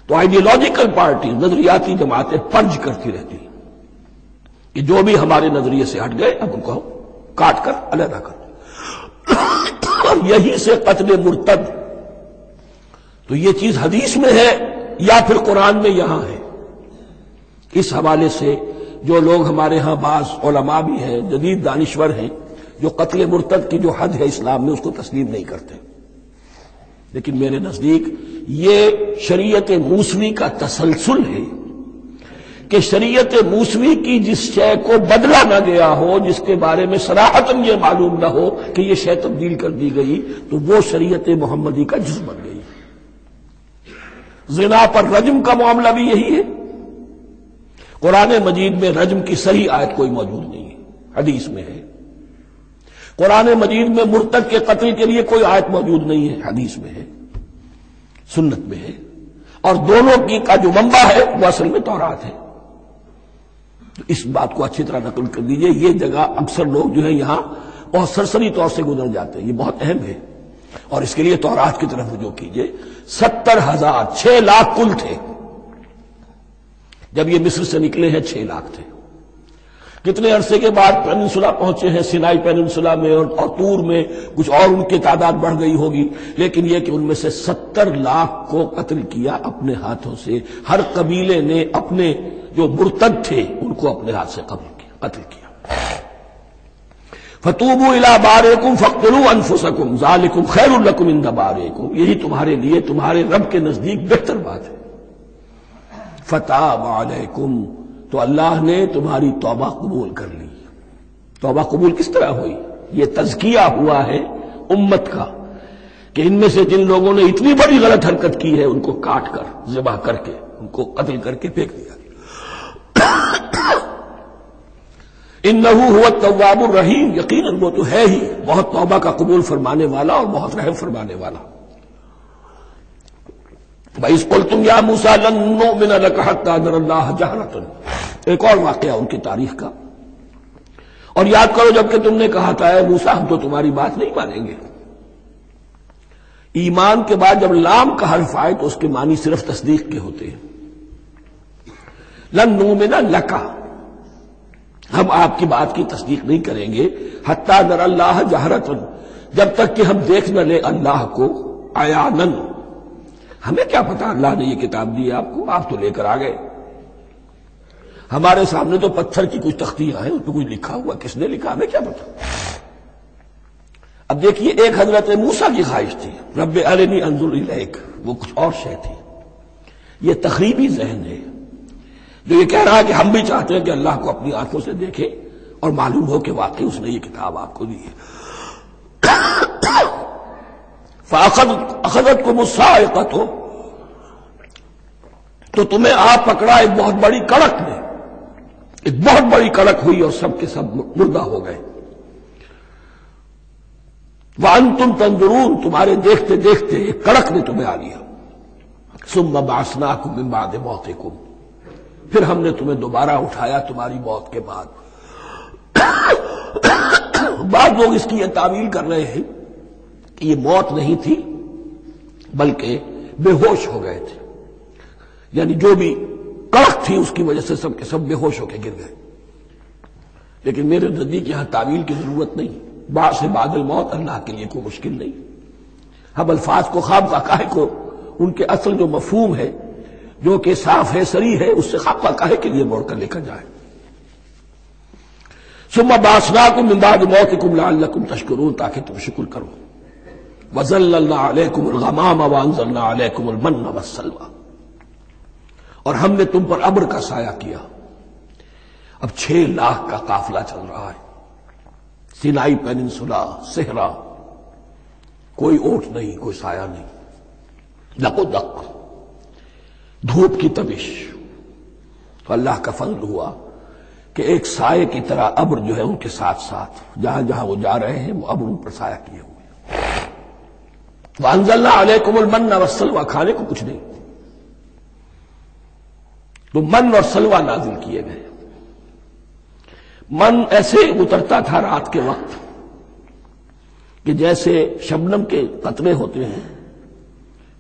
تو ideological party, نظریاتی جماعتیں پرج کرتی رہتی ہیں کہ جو بھی ہمارے نظریے سے ہٹ گئے اب ان کو کاٹ کر علیحدہ کر دیں، اور یہی سے قتل مرتد. تو یہ چیز حدیث میں ہے یا پھر قرآن میں یہاں ہے. اس حوالے سے جو لوگ ہمارے ہاں بعض علماء بھی ہیں، جدید دانشور ہیں، جو قتل مرتد کی جو حد ہے اسلام میں اس کو تسلیم نہیں کرتے. لیکن میرے نزدیک یہ شریعت موسوی کا تسلسل ہے کہ شریعت موسوی کی جس شے کو بدلا نہ گیا ہو، جس کے بارے میں صراحتاً یہ معلوم نہ ہو کہ یہ شے تبدیل کر دی گئی، تو وہ شریعت محمدی کا جز بن گئی. زنا پر رجم کا معاملہ بھی یہی ہے. قرآن مجید میں رجم کی صحیح آیت کوئی موجود نہیں ہے، حدیث میں ہے. قرآن مجید میں مرتد کے قتل کے لیے کوئی آیت موجود نہیں ہے، حدیث میں ہے، سنت میں ہے. اور دونوں کی کا جو منبع ہے وہ اصل میں تورات ہے. تو اس بات کو اچھی طرح نقل کر دیجئے. یہ جگہ اکثر لوگ جو ہے یہاں بہت سرسری طور سے گزر جاتے ہیں، یہ بہت اہم ہے. اور اس کے لیے تورات کی طرف رجوع کیجئے. 70,000 6 لاکھ کل تھے جب یہ مصر سے نکلے ہیں. 6 لاکھ تھے. کتنے عرصے کے بعد پیننسولا پہنچے ہیں، سینائی پیننسولا میں اور طور میں کچھ اور ان کی تعداد بڑھ گئی ہوگی، لیکن یہ کہ ان میں سے 70 لاکھ کو قتل کیا اپنے ہاتھوں سے. ہر قبیلے نے اپنے جو مرتد تھے ان کو اپنے ہاتھ سے قتل کیا. فَتُوبُوا إِلَىٰ بَارِئِكُمْ فَاقْتُلُوا أَنفُسَكُمْ ذَٰلِكُمْ خَيْرٌ لَكُمْ عِندَ بَارِئِكُمْ، یہی تمہارے لیے تمہارے رب کے نزدیک بہتر بات ہے. فَتَابَ عَلَيْكُمْ، تو اللہ نے تمہاری توبہ قبول کر لی. توبہ قبول کس طرح ہوئی؟ یہ تزکیہ ہوا ہے امت کا کہ ان میں سے جن لوگوں نے اتنی بڑی غلط حرکت کی ہے ان کو کاٹ کر، ذبح کر کے، ان کو قتل کر کے پھینک دیا. انہ هو التواب الرحیم، یقیناً وہ تو ہے ہی بہت توبہ کا قبول فرمانے والا اور بہت رحم فرمانے والا. وَإِذْ قُلْتُمْ يَا مُوسَىٰ لَن نُّؤْمِنَ لَكَ حَتَّىٰ نَرَى اللَّهَ جَهْرَةً، ایک اور واقعہ ان کی تاریخ کا. اور یاد کرو جب کہ تم نے کہا تھا اے موسیٰ ہم تو تمہاری بات نہیں مانیں گے. ایمان کے بعد جب لام کا حرف آئے تو اس کے معنی صرف تصدیق کے ہوتے ہیں. لن نؤمن لک، ہم آپ کی بات کی تصدیق نہیں کریں گے. حتی نری اللہ جہرۃ، جب تک کہ ہم دیکھ نہ لیں اللہ کو عیاناً. ہمیں کیا پتا اللہ نے یہ کتاب دی آپ کو، آپ تو لے کر آ گئے. ہمارے سامنے تو پتھر کی کچھ تختیاں ہیں، اس پہ کچھ لکھا ہوا، کس نے لکھا ہمیں کیا پتا. اب دیکھیے ایک حضرت موسیٰ کی خواہش تھی رب ارنی انظر الیک، وہ کچھ اور شے تھی. یہ تخریبی ذہن ہے جو یہ کہہ رہا ہے کہ ہم بھی چاہتے ہیں کہ اللہ کو اپنی آنکھوں سے دیکھیں اور معلوم ہو کہ واقعی اس نے یہ کتاب آپ کو دی ہے. فَأَخَذَتْكُمُ الصَّاعِقَةُ، تو تمہیں آپ پکڑا ایک بہت بڑی کڑک نے، ایک بہت بڑی کڑک ہوئی اور سب کے سب مردہ ہو گئے. وَأَنْتُمْ تَنظُرُونَ، تمہارے دیکھتے دیکھتے ایک کڑک نے تمہیں آ لیا. ثُمَّ بَعَثْنَاكُمْ مِنْ بَعْدِ مَوْتِكُمْ، پھر ہم نے تمہیں دوبارہ اٹھایا تمہاری موت کے بعد. بعض لوگ اس کی یہ تعویل کر رہے ہیں کہ یہ موت نہیں تھی بلکہ بے ہوش ہو گئے تھے، یعنی جو بھی کڑک تھی اس کی وجہ سے سب کے سب بے ہوش ہو کے گر گئے. لیکن میرے نزدیک یہاں تعویل کی ضرورت نہیں. بعد سے بعد الموت اللہ کے لیے کوئی مشکل نہیں. ہم الفاظ کو خواب کاہے کو ان کے اصل جو مفہوم ہے جو کہ صاف ہے صریح ہے اس سے خواب کاہے کے لیے موڑ کر لے کر جائے. ثم بعثناکم من بعد موتکم لعلکم تشکرون، تاکہ تم شکر کرو. وظللنا علیکم الغمام وانزلنا علیکم المن والسلوى، اور ہم نے تم پر ابر کا سایہ کیا. اب 6 لاکھ کا قافلہ چل رہا ہے، سینائی پیننسولا، صحرا، کوئی اوٹ نہیں، کوئی سایہ نہیں، دق و دق، دھوپ کی تبش. تو اللہ کا فضل ہوا کہ ایک سائے کی طرح ابر جو ہے ان کے ساتھ ساتھ جہاں جہاں وہ جا رہے ہیں وہ ابر ان پر سایہ کیے ہوئے. وَأَنزَلْنَا عَلَيْكُمُ الْمَنَّ وَالسَّلْوَىٰ، کھانے کو کچھ نہیں تو من اور سلوہ نازل کیے گئے. من ایسے اترتا تھا رات کے وقت کہ جیسے شبنم کے قطرے ہوتے ہیں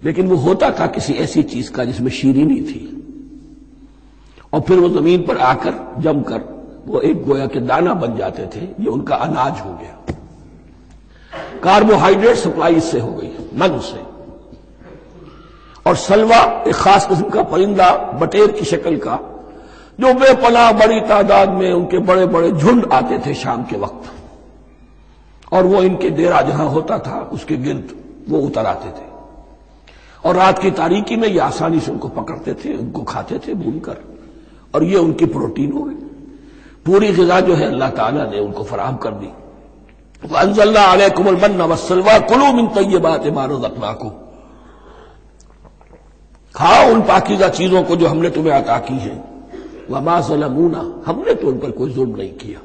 لیکن وہ ہوتا تھا کسی ایسی چیز کا جس میں شیرینی تھی، اور پھر وہ زمین پر آ کر جم کر وہ ایک گویا کے دانہ بن جاتے تھے، یہ ان کا اناج ہو گیا۔ کاربوہائیڈریٹ سپلائی اس سے ہو گئی، من سے۔ اور سلوا ایک خاص قسم کا پرندہ بٹیر کی شکل کا، جو بے پناہ بڑی تعداد میں ان کے بڑے بڑے جھنڈ آتے تھے شام کے وقت، اور وہ ان کے ڈیرا جہاں ہوتا تھا اس کے گرد وہ اتر آتے تھے، اور رات کی تاریکی میں یہ آسانی سے ان کو پکڑتے تھے، ان کو کھاتے تھے بھون کر، اور یہ ان کی پروٹین ہو گئی۔ پوری غذا جو ہے اللہ تعالیٰ نے ان کو فراہم کر دی۔ وَأَنزَلْنَا عَلَيْكُمُ الْمَنَّ وَالسَّلْوَىٰ كُلُوا مِن طَيِّبَاتِ مَا رَزَقْنَاكُمْ، کھاؤ ان پاکیزہ چیزوں کو جو ہم نے تمہیں عطا کی ہیں۔ وَمَا ظَلَمُونَا، ہم نے تو ان پر کوئی ظلم نہیں کیا،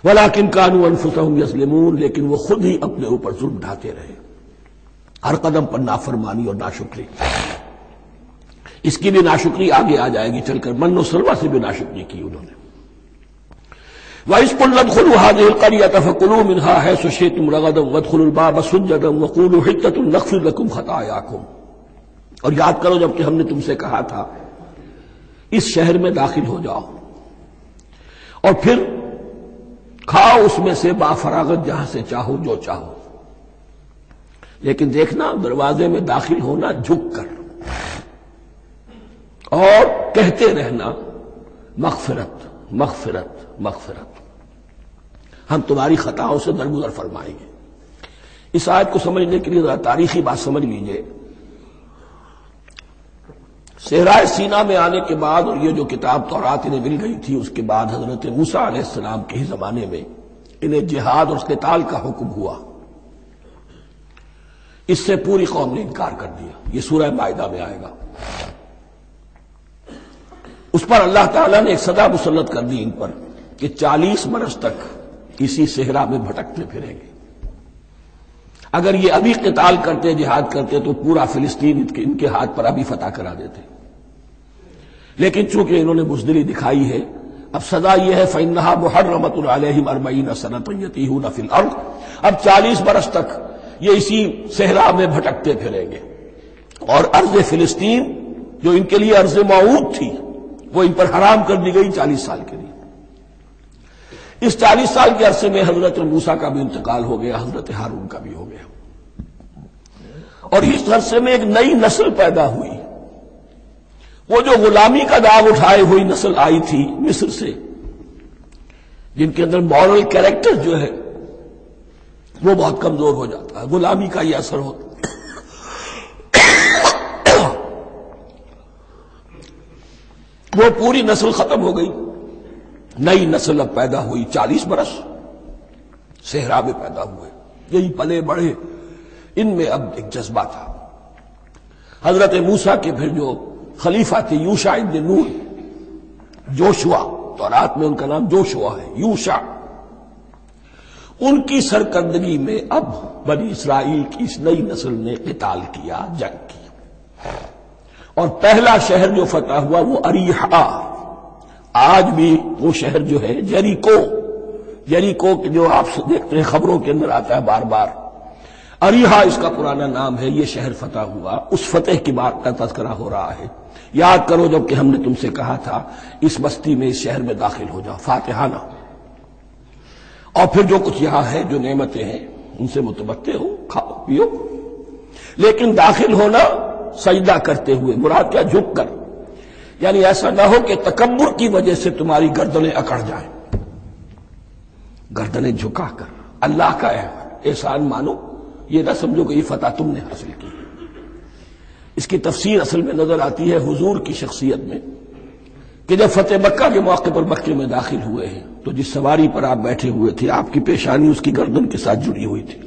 وَلَٰكِن كَانُوا أَنفُسَهُمْ يَظْلِمُونَ، لیکن وہ خود ہی اپنے اوپر ظلم ڈھاتے رہے، ہر قدم پر نافرمانی اور ناشکری۔ اس کی بھی ناشکری آگے آ جائے گی چل کر، من و سلوہ سے بھی ناشکری کی انہوں نے۔ وَإِذْ قُلْنَا ادْخُلُوا هَٰذِهِ الْقَرْيَةَ فَكُلُوا مِنْهَا حَيْثُ شِئْتُمْ رَغَدًا وَادْخُلُوا الْبَابَ سُجَّدًا وَقُولُوا حِطَّةٌ نَغْفِرْ لَكُمْ خَطَايَاكُمْ، اور یاد کرو جب کہ ہم نے تم سے کہا تھا اس شہر میں داخل ہو جاؤ اور پھر کھاؤ اس میں سے بافراغت جہاں سے چاہو جو چاہو، لیکن دیکھنا دروازے میں داخل ہونا جھک کر، اور کہتے رہنا مغفرت مغفرت مغفرت، ہم تمہاری خطاؤں سے درگزر فرمائیں گے۔ اس آیت کو سمجھنے کے لیے ذرا تاریخی بات سمجھ لیجئے۔ صحرائے سینا میں آنے کے بعد، اور یہ جو کتاب تورات انہیں مل گئی تھی، اس کے بعد حضرت موسیٰ علیہ السلام کے ہی زمانے میں انہیں جہاد اور قتال کا حکم ہوا۔ اس سے پوری قوم نے انکار کر دیا، یہ سورہ مائدہ میں آئے گا۔ اس پر اللہ تعالیٰ نے ایک سزا مسلط کر دی ان پر کہ 40 برس تک اسی صحرا میں بھٹکتے پھریں گے۔ اگر یہ ابھی قتال کرتے، جہاد کرتے، تو پورا فلسطین ان کے ہاتھ پر ابھی فتح کرا دیتے، لیکن چونکہ انہوں نے بزدلی دکھائی ہے، اب سزا یہ ہے فَإِنَّهَا مُحَرَّمَةٌ عَلَيْهِمْ 40 سَنَةً يَتِيهُونَ فِي الْأَرْضِ، اب 40 برس تک یہ اسی صحرا میں بھٹکتے پھریں گے، اور ارض فلسطین جو ان کے لیے ارض موعود تھی وہ ان پر حرام کر دی گئی 40 سال کے لیے۔ اس 40 سال کے عرصے میں حضرت موسیٰ کا بھی انتقال ہو گیا، حضرت ہارون کا بھی ہو گیا، اور اس عرصے میں ایک نئی نسل پیدا ہوئی۔ وہ جو غلامی کا داغ اٹھائے ہوئی نسل آئی تھی مصر سے، جن کے اندر مورل کیریکٹر جو ہے وہ بہت کمزور ہو جاتا ہے، غلامی کا یہ اثر ہوتا ہے۔ وہ پوری نسل ختم ہو گئی، نئی نسل اب پیدا ہوئی، 40 برس صحرا میں پیدا ہوئے، یہی پلے بڑھے، ان میں اب ایک جذبہ تھا۔ حضرت موسیٰ کے پھر جو خلیفہ تھے یوشع ابن نون، جوشوا، تو رات میں ان کا نام جوشوا ہے، یوشع، ان کی سرکردگی میں اب بنی اسرائیل کی اس نئی نسل نے قتال کیا، جنگ کی، اور پہلا شہر جو فتح ہوا وہ اریحا۔ آج بھی وہ شہر جو ہے جیریکو جو آپ دیکھتے ہیں خبروں کے اندر آتا ہے بار بار، اریحا اس کا پرانا نام ہے، یہ شہر فتح ہوا، اس فتح کی بات کا تذکرہ ہو رہا ہے۔ یاد کرو جب کہ ہم نے تم سے کہا تھا اس بستی میں، اس شہر میں داخل ہو جاؤ فاتحانہ، اور پھر جو کچھ یہاں ہے، جو نعمتیں ہیں، ان سے متمتع ہو، کھاؤ پیو، لیکن داخل ہونا سجدہ کرتے ہوئے، مراد کیا، جھک کر، یعنی ایسا نہ ہو کہ تکبر کی وجہ سے تمہاری گردنیں اکڑ جائیں، گردنیں جھکا کر اللہ کا احسان مانو، یہ نہ سمجھو کہ یہ فتح تم نے حاصل کی۔ اس کی تفسیر اصل میں نظر آتی ہے حضور کی شخصیت میں، کہ جب فتح مکہ کے موقع پر مکے میں داخل ہوئے ہیں تو جس سواری پر آپ بیٹھے ہوئے تھے، آپ کی پیشانی اس کی گردن کے ساتھ جڑی ہوئی تھی،